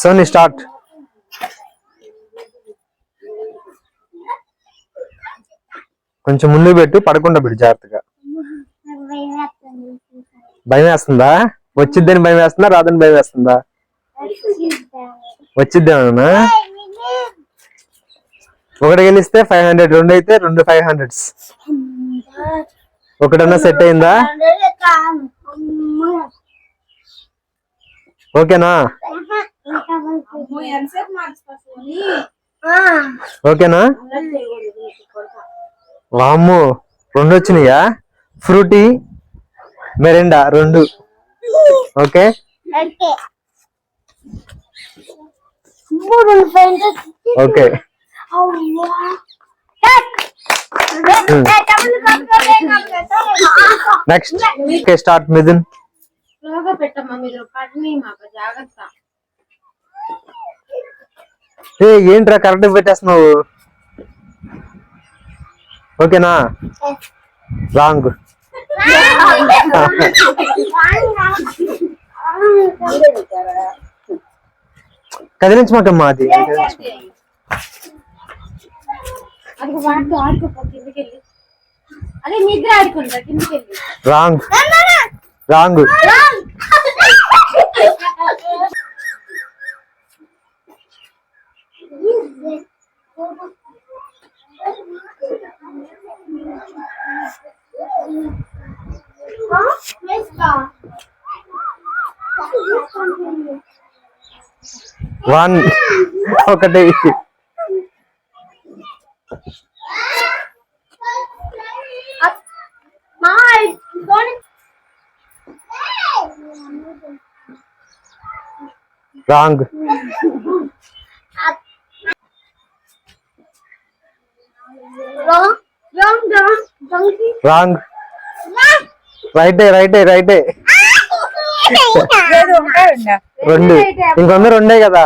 Soni start. కొంచెం ముందు పెట్టు, పడకుండా పెట్టు జాగ్రత్తగా. భయం వేస్తుందా? వచ్చిద్దని భయం వేస్తుందా, రాదని భయం వేస్తుందా? వచ్చిద్దేమన్నా. ఒకటి గెలిస్తే 500, రెండు అయితే 2 500. ఒకటన్నా సెట్ అయిందా? ఓకేనా? ఓకేనా? వామ్మో, 2 వచ్చినాయా? Frooti Mirinda 2. Okay, okay. Next. Okay, start Mithun. ఏంట్రా కరెక్ట్ పెట్టేస్తున్నావు? ఓకేనా? రాంగ్. కదిలించమాకమ్మా అది. Wrong, wrong. వన్, ఒకటి. Wrong, wrong. రైటే, రైటే, రైటే. 2. ఇంకొందరు 2 కదా.